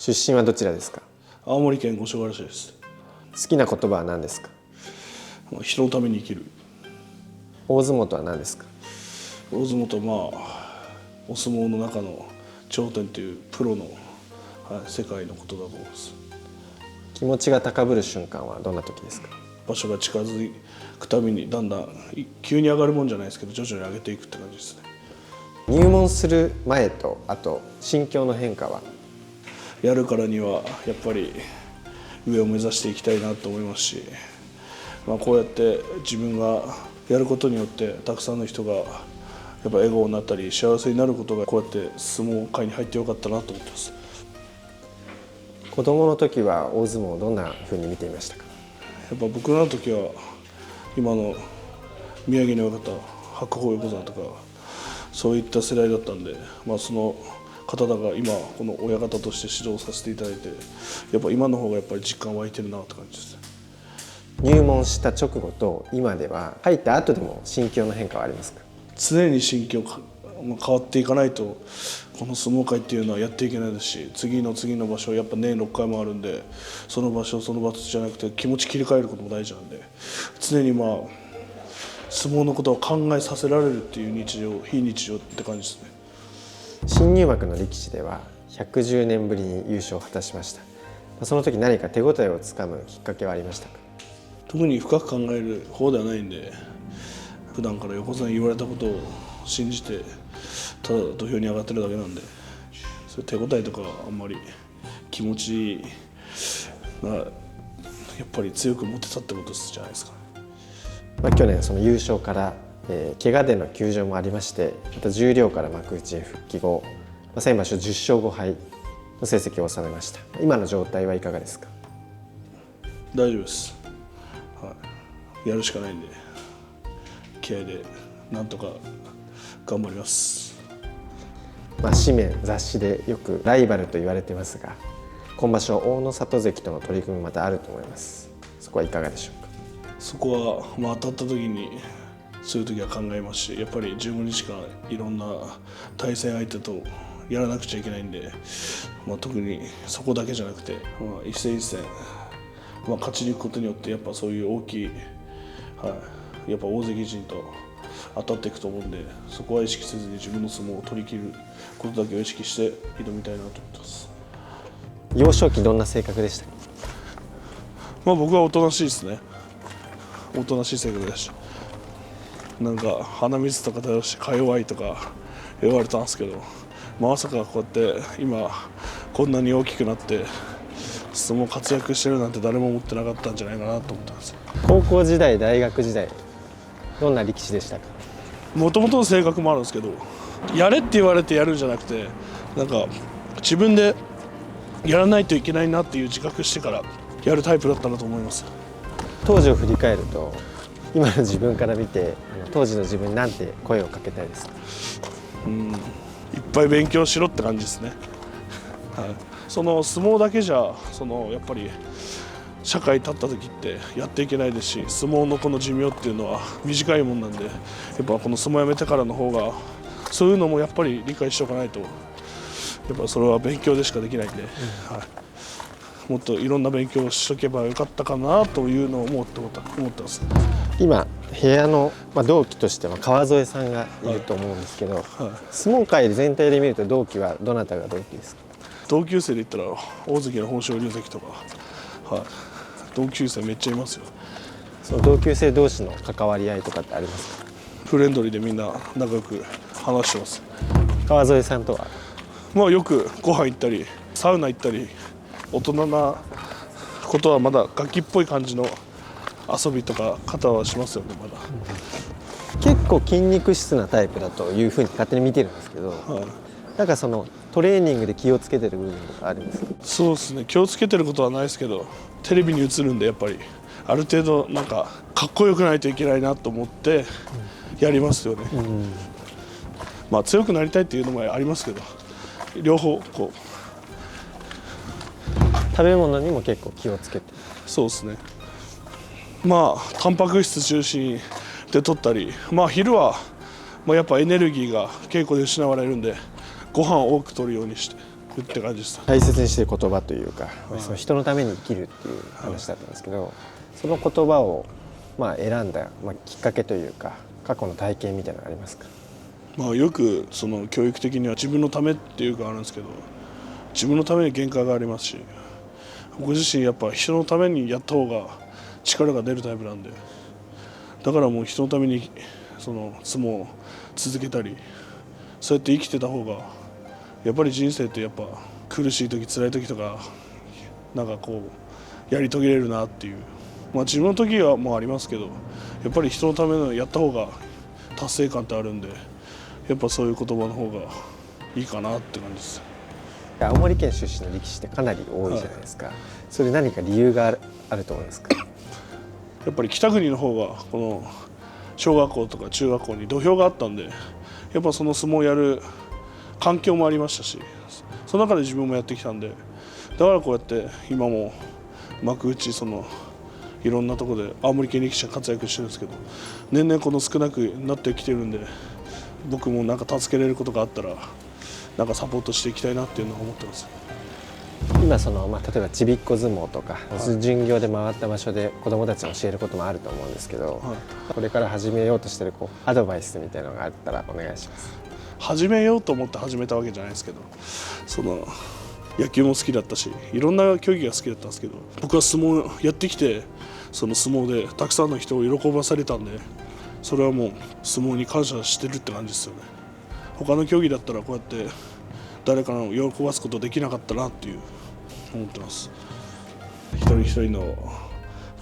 出身はどちらですか？青森県五所川原市です。好きな言葉は何ですか？人のために生きる。大相撲とは何ですか？大相撲とお相撲の中の頂点というプロの、世界のことだと思います。気持ちが高ぶる瞬間はどんな時ですか？場所が近づくたびにだんだん急に上がるもんじゃないですけど徐々に上げていくって感じですね。入門する前とあと心境の変化は？やるからにはやっぱり上を目指していきたいなと思いますし、こうやって自分がやることによってたくさんの人がやっぱ笑顔になったり幸せになることがこうやって相撲界に入ってよかったなと思ってます。子供の時は大相撲をどんな風に見ていましたか？やっぱ僕の時は今の宮城の親方、白鵬横綱とかそういった世代だったんで、その方々が今この親方として指導させていただいてやっぱ今の方がやっぱり実感湧いてるなって感じですね。入門した直後と今では入った後でも心境の変化はありますか？常に心境が変わっていかないとこの相撲界っていうのはやっていけないですし、次の場所やっぱ年6回もあるんで、その場所その場所じゃなくて気持ち切り替えることも大事なんで、常に相撲のことを考えさせられるっていう非日常って感じですね。新入幕の力士では110年ぶりに優勝を果たしました。その時何か手応えをつかむきっかけはありましたか？特に深く考える方ではないんで、普段から横綱に言われたことを信じてただ土俵に上がってるだけなんで、そういう手応えとかあんまり気持ちがやっぱり強く持てたってことじゃないですか。去年その優勝から怪我での休場もありまして、また十両から幕内へ復帰後、先場所10勝5敗の成績を収めました。今の状態はいかがですか？大丈夫です、やるしかないんで気合でなんとか頑張ります。紙面雑誌でよくライバルと言われてますが、今場所大野里関との取り組みまたあると思います。そこはいかがでしょうか？そこは、当たった時にそういう時は考えますし、やっぱり15日間いろんな対戦相手とやらなくちゃいけないんで、特にそこだけじゃなくて、一戦一戦、勝ちに行くことによってやっぱそういう大きい、やっぱ大関陣と当たっていくと思うんで、そこは意識せずに自分の相撲を取り切ることだけを意識して挑みたいなと思ってます。幼少期どんな性格でしたか？僕はおとなしいですね。おとなしい性格だし、鼻水とか出してか弱いとか言われたんですけど、まさかこうやって今こんなに大きくなって相撲活躍してるなんて誰も思ってなかったんじゃないかなと思ってます。高校時代大学時代どんな力士でしたか？もともとの性格もあるんですけど、やれって言われてやるんじゃなくて、自分でやらないといけないなっていう自覚してからやるタイプだったなと思います。当時を振り返ると今の自分から見て当時の自分に何て声をかけたいですか？いっぱい勉強しろって感じですね。その相撲だけじゃやっぱり社会に立った時ってやっていけないですし、相撲のこの寿命っていうのは短いもんなんで、やっぱこの相撲やめてからの方がそういうのもやっぱり理解しておかないと、やっぱそれは勉強でしかできないんで、もっといろんな勉強をしとけばよかったかなというのを思ってます。今部屋の同期としては川添さんがいると思うんですけど、相撲界全体で見ると同期はどなたが同期ですか？同級生で言ったら大関の豊昇龍関とか、同級生めっちゃいますよ。その同級生同士の関わり合いとかってありますか？フレンドリーでみんな仲良く話してます。川添さんとは？よくご飯行ったりサウナ行ったり、大人なことはまだガキっぽい感じの遊びとか方はしますよね。まだ結構筋肉質なタイプだというふうに勝手に見てるんですけど、そのトレーニングで気をつけてる部分とかあるんですか？そうですね、気をつけてることはないですけど、テレビに映るんでやっぱりある程度かっこよくないといけないなと思ってやりますよね。強くなりたいっていうのもありますけど、両方食べ物にも結構気をつけて。そうですね、タンパク質中心で取ったり、昼はやっぱエネルギーが稽古で失われるんでご飯を多く取るようにしてって感じです。大切にしている言葉というか、その人のために生きるっていう話だったんですけど、その言葉を選んだ、きっかけというか過去の体験みたいなのがありますか？よくその教育的には自分のためっていうかあるんですけど、自分のために限界がありますし、僕自身やっぱ人のためにやった方が力が出るタイプなんで、だからもう人のためにその相撲を続けたり、そうやって生きてた方がやっぱり人生ってやっぱ苦しい時辛い時とかなんかこうやり遂げれるなっていう、自分の時はもうありますけど、やっぱり人のためのやった方が達成感ってあるんで、やっぱそういう言葉の方がいいかなって感じです。青森県出身の力士ってかなり多いじゃないですか、それ何か理由があると思いますか？やっぱり北国の方がこの小学校とか中学校に土俵があったんで、やっぱその相撲をやる環境もありましたし、その中で自分もやってきたんで、だからこうやって今も幕内いろんなところで青森県力士が活躍してるんですけど、年々この少なくなってきてるんで、僕もなんか助けれることがあったらなんかサポートしていきたいなっていうのは思ってます。今例えばちびっこ相撲とか、巡業で回った場所で子どもたちに教えることもあると思うんですけど、これから始めようとしてるアドバイスみたいなのがあったらお願いします。始めようと思って始めたわけじゃないですけど、野球も好きだったし、いろんな競技が好きだったんですけど、僕は相撲をやってきて、その相撲でたくさんの人を喜ばされたんで、それはもう相撲に感謝してるって感じですよね。他の競技だったらこうやって誰かを喜ばすことできなかったなっていう思ってます。一人一人の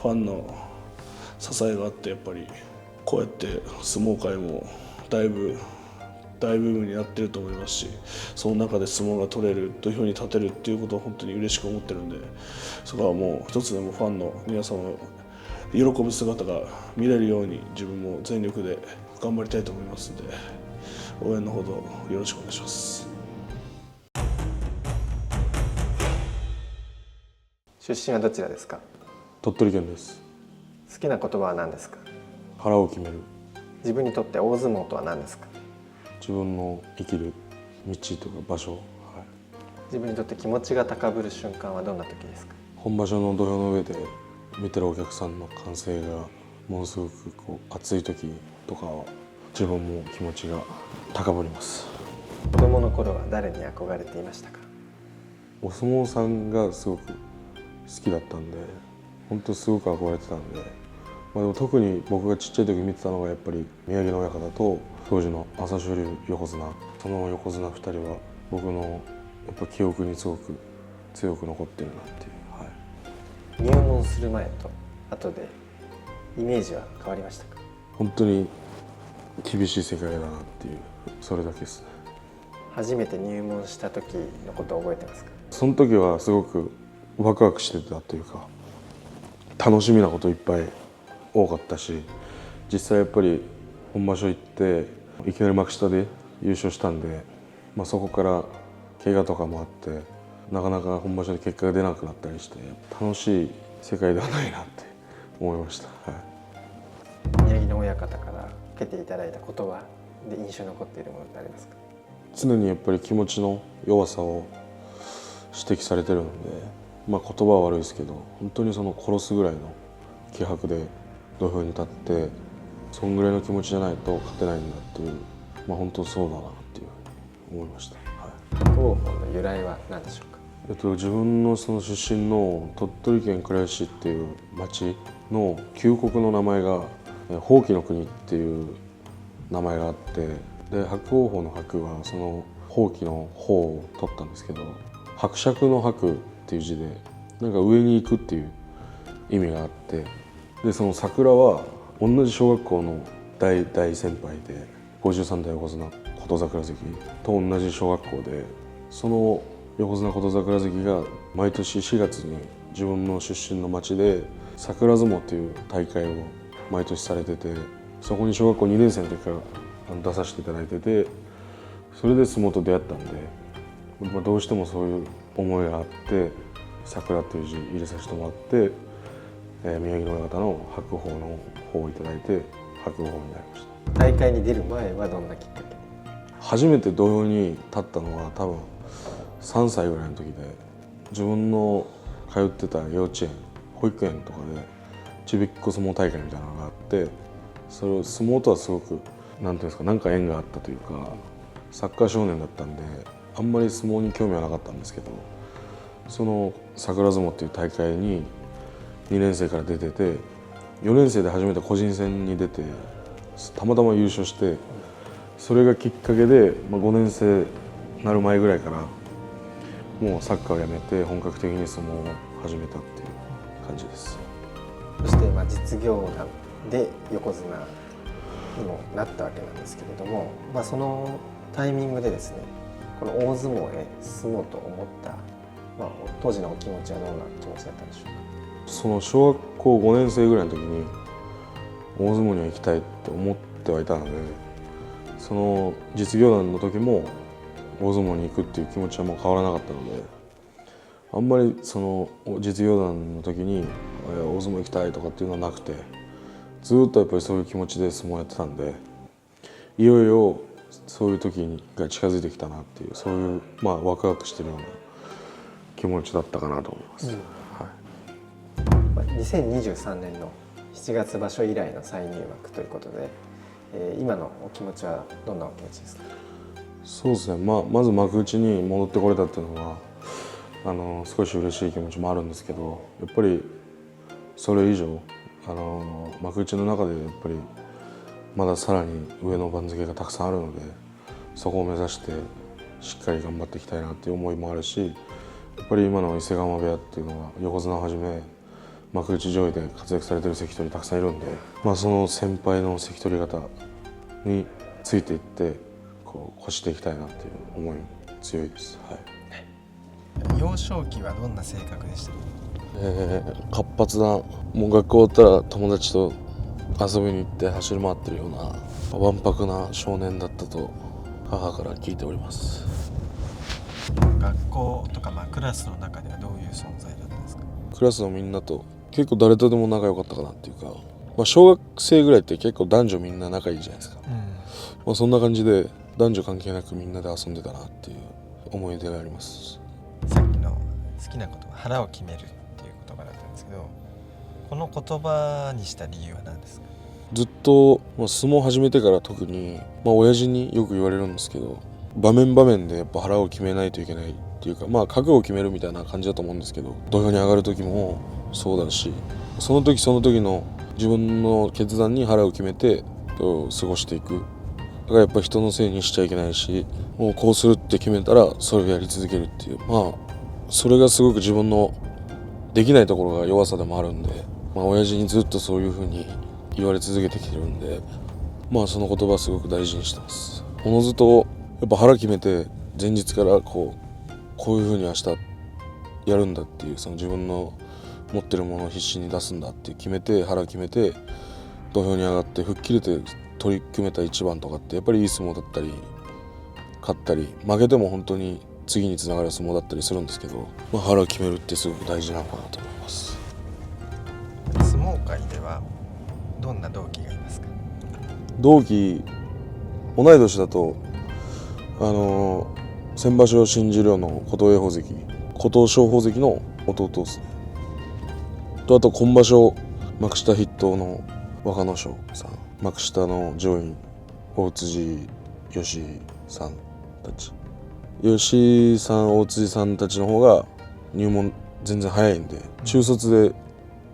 ファンの支えがあって、やっぱりこうやって相撲界もだいぶ大ブームになってると思いますし、その中で相撲が取れる、土俵に立てるっていうことを本当に嬉しく思ってるんで、そこはもう一つでもファンの皆様の喜ぶ姿が見れるように自分も全力で頑張りたいと思いますので、応援のほどよろしくお願いします。出身はどちらですか？鳥取県です。好きな言葉は何ですか？腹を決める。自分にとって大相撲とは何ですか？自分の生きる道とか場所、自分にとって気持ちが高ぶる瞬間はどんな時ですか？本場所の土俵の上で見てるお客さんの歓声がものすごく熱い時とかは自分も気持ちが高ぶります。子供の頃は誰に憧れていましたか？お相撲さんがすごく好きだったんで、本当すごく憧れてたんで、でも特に僕がちっちゃい時見てたのがやっぱり宮城野親方と当時の朝青龍横綱、その横綱2人は僕のやっぱ記憶にすごく強く残ってるなっていう。入門する前と後でイメージは変わりましたか？本当に厳しい世界だなっていう、それだけですね。初めて入門した時のことを覚えてますか？その時はすごくワクワクしてたというか、楽しみなこといっぱい多かったし、実際やっぱり本場所行っていきなり幕下で優勝したんで、そこから怪我とかもあってなかなか本場所で結果が出なくなったりして、楽しい世界ではないなって思いました。宮城野親方からかけていただいた言葉で印象に残っているものってありますか？常にやっぱり気持ちの弱さを指摘されてるので、言葉は悪いですけど、本当に殺すぐらいの気迫で土俵に立って、そんぐらいの気持ちじゃないと勝てないんだっていう、本当そうだなっていうふうに思いました。白鵬の由来は何でしょうか？自分の出身の鳥取県倉吉市っていう町の旧国の名前が伯耆の国っていう名前があって、で白鵬鵬の白はその伯耆の方を取ったんですけど、伯爵の伯っていう字でなんか上に行くっていう意味があって、でその桜は同じ小学校の大先輩で53代横綱琴櫻関と同じ小学校で、その横綱琴櫻関が毎年4月に自分の出身の町で桜相撲っていう大会を毎年されてて、そこに小学校2年生の時から出させていただいてて、それで相撲と出会ったんで、どうしてもそういう思いがあって桜っていう字入れさせてもらって、宮城野親方の白鵬の方をいただいて白鵬になりました。大会に出る前はどんなきっかけ？初めて土俵に立ったのは多分3歳ぐらいの時で、自分の通ってた幼稚園、保育園とかでちびっこ相撲大会みたいなのがあって、それを相撲とはすごくなんていうんですか、なんか縁があったというか、サッカー少年だったんであんまり相撲に興味はなかったんですけど、その桜相撲っていう大会に2年生から出てて、4年生で初めて個人戦に出てたまたま優勝して、それがきっかけで、5年生になる前ぐらいからもうサッカーをやめて本格的に相撲を始めたっていう感じです。そして実業団で横綱にもなったわけなんですけれども、そのタイミングでですね、この大相撲へ進もうと思った、当時のお気持ちはどんな気持ちだったんでしょうか。その小学校5年生ぐらいの時に大相撲には行きたいって思ってはいたので、その実業団の時も大相撲に行くっていう気持ちはもう変わらなかったので、あんまりその実業団の時に大相撲行きたいとかっていうのはなくて、ずっとやっぱりそういう気持ちで相撲やってたんで、いよいよそういう時が近づいてきたなっていう、そういうワクワクしてるような気持ちだったかなと思います。2023年の7月場所以来の再入幕ということで、今のお気持ちはどんなお気持ちですか。そうですね、まず幕内に戻ってこれたっていうのは少し嬉しい気持ちもあるんですけど、やっぱりそれ以上幕内の中でやっぱりまださらに上の番付がたくさんあるので、そこを目指してしっかり頑張っていきたいなっていう思いもあるし、やっぱり今の伊勢ヶ濱部屋っていうのは横綱をはじめ幕内上位で活躍されてる関取たくさんいるんで、その先輩の関取方についていって越していきたいなっていう思いも強いです。幼少期はどんな性格でしたか。活発な、もう学校終わったら友達と遊びに行って走り回ってるようなわんぱくな少年だったと母から聞いております。学校とかクラスの中ではどういう存在だったんですか。クラスのみんなと結構誰とでも仲良かったかなっていうか、小学生ぐらいって結構男女みんな仲いいじゃないですか、そんな感じで男女関係なくみんなで遊んでたなっていう思い出があります。さっきの好きなことは腹を決めるっていう言葉だったんですけど、この言葉にした理由は何ですか。ずっと相撲を始めてから特に、親父によく言われるんですけど、場面場面でやっぱ腹を決めないといけないっていうか、覚悟を決めるみたいな感じだと思うんですけど、土俵に上がる時もそうだし、その時その時の自分の決断に腹を決めて過ごしていく。だからやっぱ人のせいにしちゃいけないし、もうこうするって決めたらそれをやり続けるっていう、それがすごく自分のできないところが弱さでもあるんで、親父にずっとそういう風に言われ続けてきてるんで、その言葉はすごく大事にしてます。おのずとやっぱ腹決めて前日からこういう風に明日やるんだっていう、その自分の持ってるものを必死に出すんだって決めて、腹決めて土俵に上がって吹っ切れて取り組めた一番とかってやっぱりいい相撲だったり、勝ったり負けても本当に次につながる相撲だったりするんですけど、腹を決めるってすごく大事なのかなと思います。相撲界ではどんな同期がいますか。同期同い年だと先場所新十両の琴恵光関、琴勝峰関の弟ですね。あと今場所幕下筆頭の若野将さん、幕下の上位大辻吉さんたち、吉さん大辻さんたちの方が入門全然早いんで、中卒で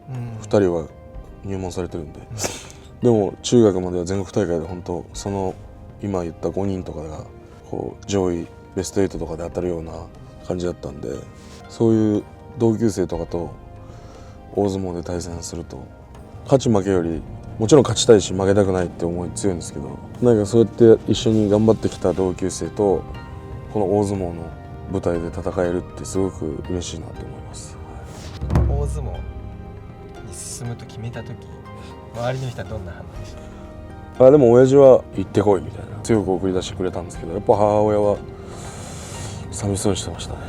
2人は入門されてるんで、でも中学までは全国大会で本当その今言った5人とかが上位ベスト8とかで当たるような感じだったんで、そういう同級生とかと大相撲で対戦すると、勝ち負けよりもちろん勝ちたいし負けたくないって思い強いんですけど、そうやって一緒に頑張ってきた同級生とこの大相撲の舞台で戦えるってすごく嬉しいなと思います。大相撲に進むと決めた時、周りの人はどんな反応でした。でも親父は行ってこいみたいな強く送り出してくれたんですけど、やっぱ母親は寂しそうにしてましたね。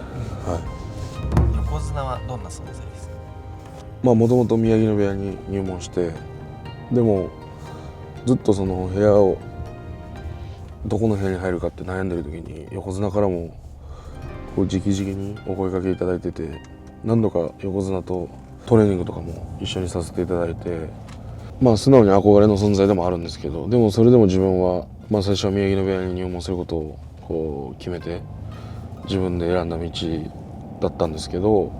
横綱はどんな存在ですか。もともと宮城野部屋に入門して、でもずっとその部屋をどこの部屋に入るかって悩んでる時に横綱からもこう直々にお声かけいただいてて、何度か横綱とトレーニングとかも一緒にさせていただいて、素直に憧れの存在でもあるんですけど、でもそれでも自分は、最初は宮城野部屋に入門することをこう決めて自分で選んだ道だったんですけど、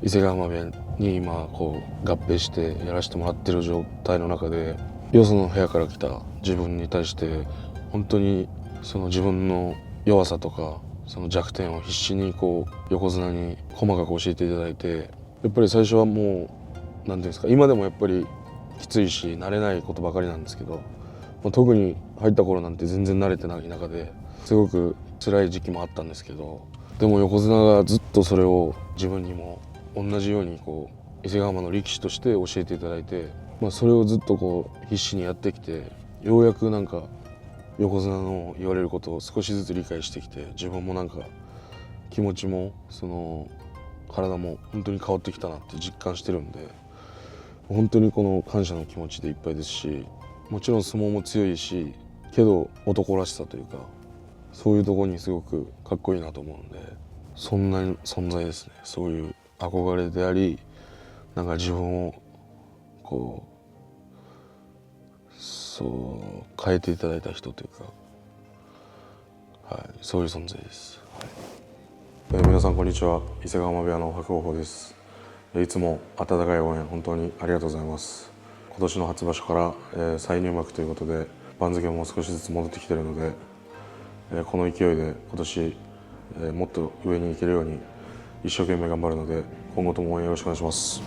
伊勢ヶ濱部屋に今こう合併してやらせてもらってる状態の中で、よその部屋から来た自分に対して本当にその自分の弱さとかその弱点を必死にこう横綱に細かく教えていただいて、やっぱり最初はもう何ていうんですか、今でもやっぱりきついし慣れないことばかりなんですけど、特に入った頃なんて全然慣れてない中ですごく辛い時期もあったんですけど、でも横綱がずっとそれを自分にも同じようにこう伊勢ヶ濱の力士として教えていただいて、それをずっとこう必死にやってきて、ようやくなんか横綱の言われることを少しずつ理解してきて、自分もなんか気持ちもその体も本当に変わってきたなって実感してるんで、本当にこの感謝の気持ちでいっぱいですし、もちろん相撲も強いしけど男らしさというかそういうところにすごくかっこいいなと思うんで、そんな存在ですね。そういう憧れであり、なんか自分をこうそう変えていただいた人というか、そういう存在です。皆さんこんにちは。伊勢ヶ濱部屋の白鵬鵬です。いつも温かい応援本当にありがとうございます。今年の初場所から、再入幕ということで番付も少しずつ戻ってきているので、この勢いで今年、もっと上に行けるように一生懸命頑張るので、今後とも応援よろしくお願いします。